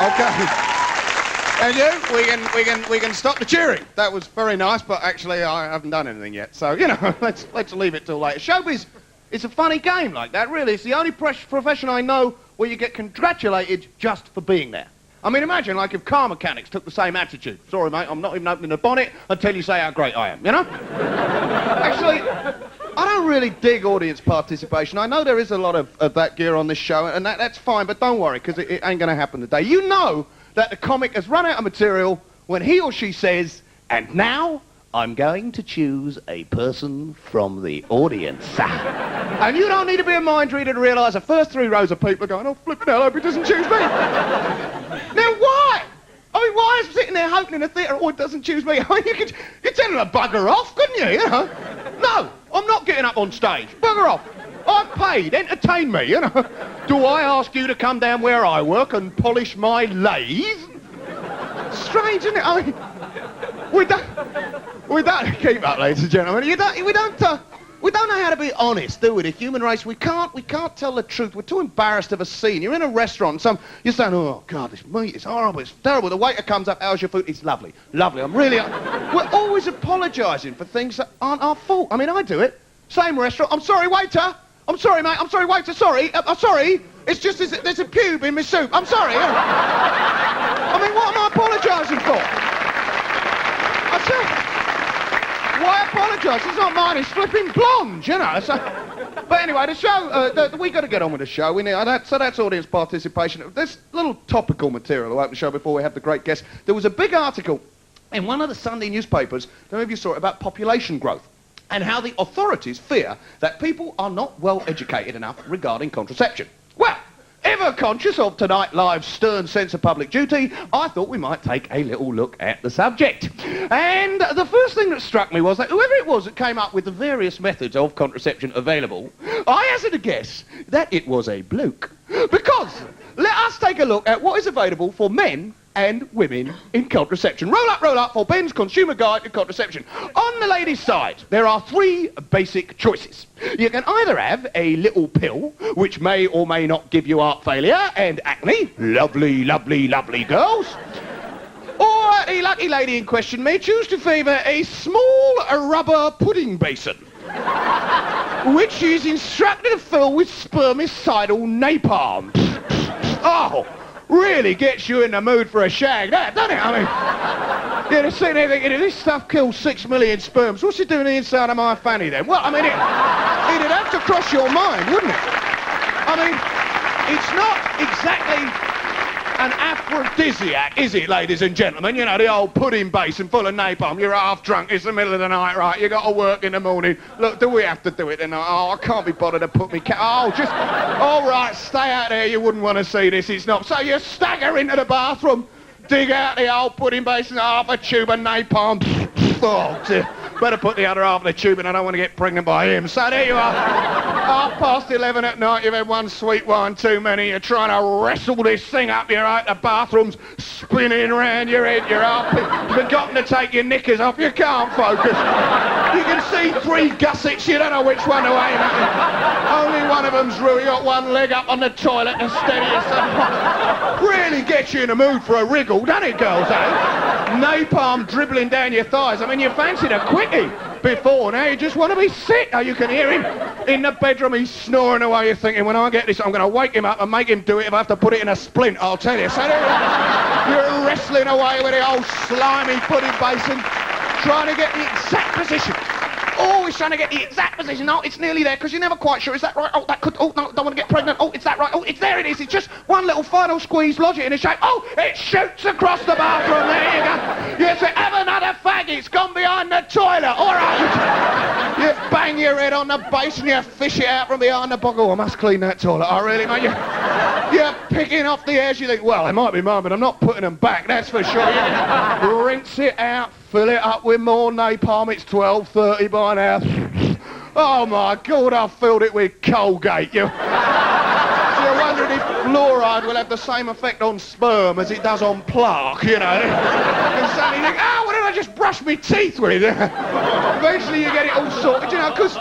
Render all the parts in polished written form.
Okay. And you, we can stop the cheering. That was very nice, but actually I haven't done anything yet. So, you know, let's leave it till later. Showbiz, it's a funny game like that, really. It's the only profession I know where you get congratulated just for being there. I mean, imagine, like, if car mechanics took the same attitude. Sorry, mate, I'm not even opening the bonnet until you say how great I am, you know? Actually, I don't really dig audience participation. I know there is a lot of that gear on this show, and that's fine, but don't worry, because it ain't going to happen today. You know that the comic has run out of material when he or she says, and now I'm going to choose a person from the audience. And you don't need to be a mind reader to realise the first 3 rows of people are going, oh, flippin' hell, I hope he doesn't choose me. Now, why? I mean, why is sitting there hoping in a theatre, oh, it doesn't choose me? I mean, you'd tell them to bugger off, couldn't you know? No, I'm not getting up on stage. Bugger off. I'm paid. Entertain me, you know. Do I ask you to come down where I work and polish my lathe? Strange, isn't it? I mean, we don't keep up, ladies and gentlemen. We don't know how to be honest, do we? The human race, we can't tell the truth. We're too embarrassed of a scene. You're in a restaurant, you're saying, oh God, this meat is horrible, it's terrible. The waiter comes up, how's your food? It's lovely, lovely. We're always apologising for things that aren't our fault. I mean, I do it. Same restaurant. I'm sorry, waiter. I'm sorry, mate. I'm sorry, waiter. Sorry. I'm sorry. It's just there's a pube in my soup. I'm sorry. I mean, what am I apologising for? I say, why apologise? It's not mine. It's flipping blonde, you know. So, but anyway, the show. We got to get on with the show. We need so that's audience participation. There's little topical material to open the show before we have the great guest. There was a big article in one of the Sunday newspapers. I don't know if you saw it, about population growth, and how the authorities fear that people are not well educated enough regarding contraception. Well, ever conscious of Tonight Live's stern sense of public duty, I thought we might take a little look at the subject. And the first thing that struck me was that whoever it was that came up with the various methods of contraception available, I hazard a guess that it was a bloke. Because let us take a look at what is available for men and women in contraception. Roll up for Ben's Consumer Guide to Contraception. On the ladies' side, there are 3 basic choices. You can either have a little pill, which may or may not give you heart failure and acne. Lovely, lovely, lovely girls. Or the lucky lady in question may choose to favour a small rubber pudding basin, which is instructed to fill with spermicidal napalm. Oh, really gets you in the mood for a shag, that, doesn't it? I mean, you're sitting there thinking, if this stuff kills 6 million sperms, what's it doing inside of my fanny then? Well, I mean, it'd have to cross your mind, wouldn't it? I mean, it's not exactly an aphrodisiac, is it, ladies and gentlemen? You know, the old pudding basin full of napalm. You're half drunk, it's the middle of the night, right? You got to work in the morning. Look, do we have to do it then? Oh, I can't be bothered to put me all right, stay out there, you wouldn't want to see this, it's not. So you stagger into the bathroom, dig out the old pudding basin, half a tube of napalm. Oh, dear. Better put the other half of the tube in, I don't want to get pregnant by him. So there you are. 11:30 at night, you've had one sweet wine too many, you're trying to wrestle this thing up, you're out the bathroom's spinning round your head, you're up, you've forgotten to take your knickers off, you can't focus. You can see 3 gussets, you don't know which one to aim at. Only one of them's real, you got one leg up on the toilet to steady yourself. Really gets you in the mood for a wriggle, doesn't it, girls, eh? Napalm dribbling down your thighs, I mean, you fancied a quickie before, now you just want to be sick. Oh, you can hear him in the bedroom, he's snoring away, you're thinking, when I get this, I'm going to wake him up and make him do it if I have to put it in a splint, I'll tell you. So you're wrestling away with the old slimy pudding basin, trying to get the exact position. Always trying to get the exact position. Oh, it's nearly there, because you're never quite sure. Is that right? Oh, that could... Oh, no, don't want to get pregnant. Oh, is that right? Oh, it's there it is. It's just one little final squeeze, lodge it in a shape. Oh, it shoots across the bathroom. There you go. You say, have another fag. It's gone behind the toilet. All right. You bang your head on the basin, you fish it out from behind the bog. Oh, I must clean that toilet. Oh, really, mate? You're picking off the hairs. You think, well, they might be mine, but I'm not putting them back, that's for sure. You rinse it out, fill it up with more napalm. It's 12:30 by now. Oh, my God, I've filled it with Colgate. You're wondering if fluoride will have the same effect on sperm as it does on plaque, you know. And suddenly you think, oh, why don't I just brush my teeth with it? Eventually you get it all sorted, you know, because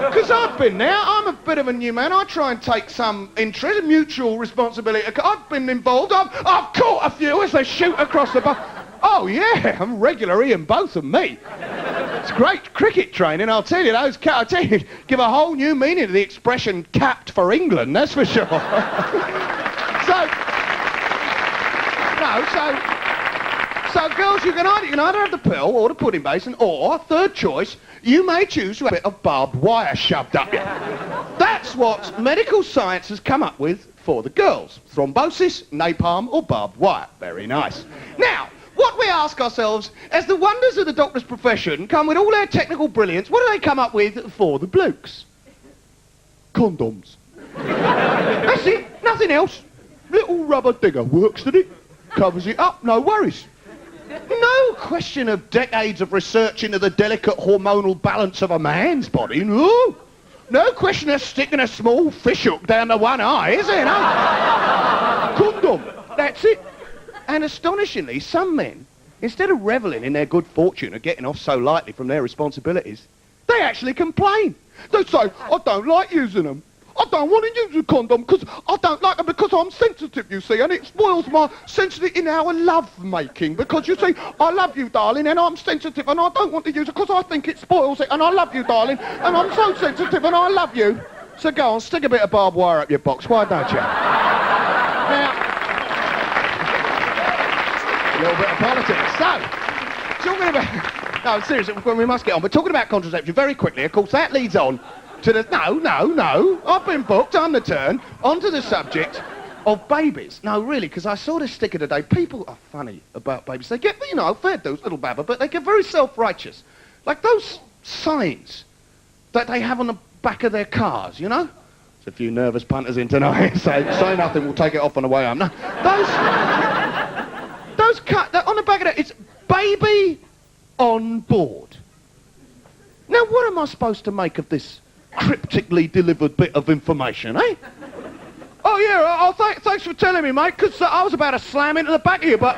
Because I've been there. I'm a bit of a new man. I try and take some interest, mutual responsibility. I've been involved. I've caught a few as they shoot across the bar. Oh, yeah, I'm regular Ian Botham, me. It's great cricket training, I'll tell you. I'll tell you, give a whole new meaning to the expression capped for England, that's for sure. So girls, you can either have the pill or the pudding basin, or, third choice, you may choose to have a bit of barbed wire shoved up you. That's what medical science has come up with for the girls. Thrombosis, napalm, or barbed wire. Very nice. Now, what we ask ourselves, as the wonders of the doctor's profession come with all their technical brilliance, what do they come up with for the blokes? Condoms. That's it, nothing else. Little rubber digger, works, doesn't it? Covers it up, no worries. No question of decades of research into the delicate hormonal balance of a man's body, no. No question of sticking a small fish hook down the one eye, is there, no? Condom, that's it. And astonishingly, some men, instead of revelling in their good fortune and getting off so lightly from their responsibilities, they actually complain. They say, I don't like using them. I don't want to use a condom because I don't like them because I'm sensitive, you see, and it spoils my sensitivity in our love making because, you see, I love you, darling, and I'm sensitive and I don't want to use it because I think it spoils it, and I love you, darling, and I'm so sensitive and I love you. So go on, stick a bit of barbed wire up your box, why don't you? Now, a little bit of politics. So, talking about... No, seriously, we must get on, but talking about contraception very quickly, of course, that leads on to the... No, I've been booked, I'm the turn, onto the subject of babies. No, really, because I saw this sticker today. People are funny about babies. They get, you know, fair dues, little babber, but they get very self-righteous. Like those signs that they have on the back of their cars, you know? There's a few nervous punters in tonight. Say nothing, we'll take it off on the way home. No, those on the back of it, it's baby on board. Now, what am I supposed to make of this cryptically delivered bit of information, eh? Oh, yeah, thanks for telling me, mate, because I was about to slam into the back of you, but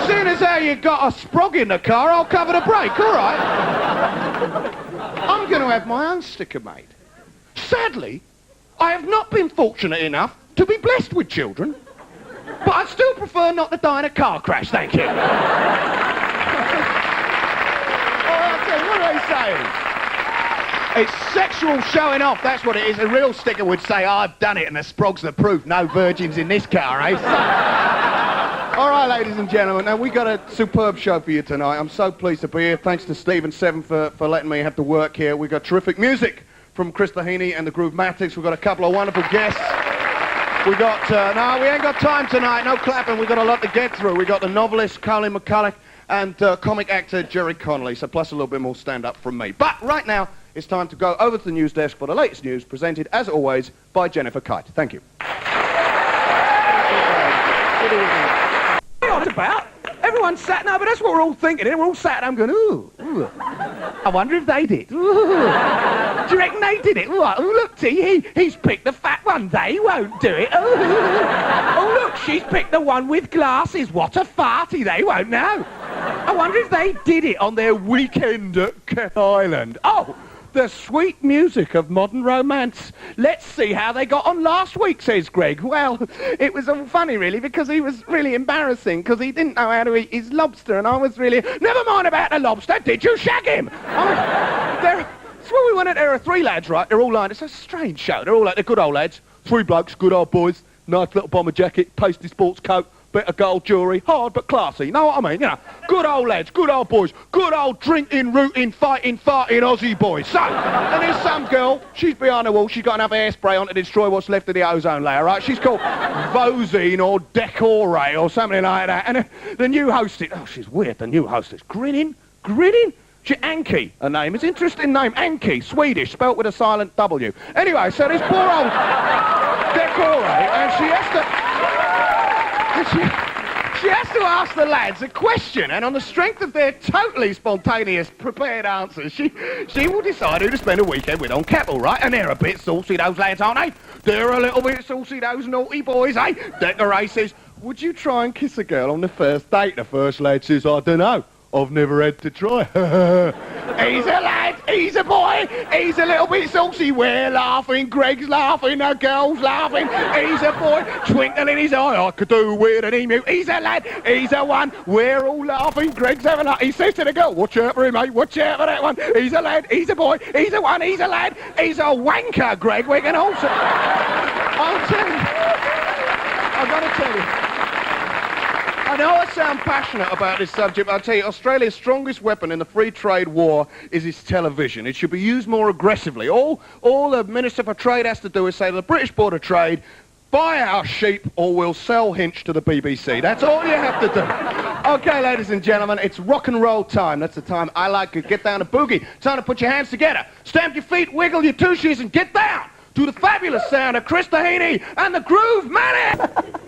seeing as how you got a sprog in the car, I'll cover the brake, all right? I'm going to have my own sticker made. Sadly, I have not been fortunate enough to be blessed with children, but I'd still prefer not to die in a car crash, thank you. What are they saying? It's sexual showing off, that's what it is. A real sticker would say, I've done it, and the sprog's the proof. No virgins in this car, eh? All right, ladies and gentlemen, now we got a superb show for you tonight. I'm so pleased to be here. Thanks to Stephen Seven for letting me have to work here. We got terrific music from Chris Heaney and the Groovematics. We've got a couple of wonderful guests. We got, no, we ain't got time tonight, no clapping. We've got a lot to get through. We got the novelist Colin McCulloch and comic actor Jerry Connolly, so plus a little bit more stand-up from me. But right now, it's time to go over to the news desk for the latest news, presented, as always, by Jennifer Kite. Thank you. What about? Everyone's sat now, but that's what we're all thinking. We're all sat down going, ooh. I wonder if they did. Ooh. Do you reckon they did it? Ooh, look, T, he's picked the fat one. They won't do it. Ooh. Oh, look, she's picked the one with glasses. What a farty. They won't know. I wonder if they did it on their weekend at Kent Island. Oh, the sweet music of modern romance. Let's see how they got on last week, says Greg. Well, it was all funny, really, because he was really embarrassing, because he didn't know how to eat his lobster, and I was really... Never mind about the lobster, did you shag him? It's what we wanted. There are three lads, right? They're all lined. It's a strange show. They're all like, they're good old lads. Three blokes, good old boys, nice little bomber jacket, pasty sports coat, bit of gold jewellery, hard but classy, know what I mean? You know, good old lads, good old boys, good old drinking, rooting, fighting, farting Aussie boys. So, and there's some girl, she's behind the wall, she's got enough hairspray on to destroy what's left of the ozone layer, right? She's called Vosine or Decore or something like that. And the new hostess, oh, she's weird, the new hostess, grinning? She Anki, her name is interesting name, Anki, Swedish, spelt with a silent W. Anyway, so this poor old Decore, and she has to ask the lads a question, and on the strength of their totally spontaneous, prepared answers, she will decide who to spend a weekend with on Keppel, right? And they're a bit saucy, those lads, aren't they? They're a little bit saucy, those naughty boys, eh? Decorate says, would you try and kiss a girl on the first date? The first lad says, I don't know. I've never had to try. He's a lad, he's a boy, he's a little bit saucy. We're laughing, Greg's laughing, the girl's laughing. He's a boy, twinkle in his eye, I could do with an emu. He's a lad, he's a one, we're all laughing, Greg's having a laugh. He says to the girl, watch out for him, mate, watch out for that one. He's a lad, he's a boy, he's a one, he's a lad, he's a wanker, Greg. We can also... I'll tell you, I've got to tell you. I know I sound passionate about this subject, but I'll tell you, Australia's strongest weapon in the free trade war is its television. It should be used more aggressively. All the Minister for Trade has to do is say to the British Board of Trade, buy our sheep or we'll sell Hinch to the BBC. That's all you have to do. Okay, ladies and gentlemen, it's rock and roll time. That's the time I like to get down to boogie. Time to put your hands together, stamp your feet, wiggle your two shoes and get down to the fabulous sound of Chris Tahini and the Groove Maniac.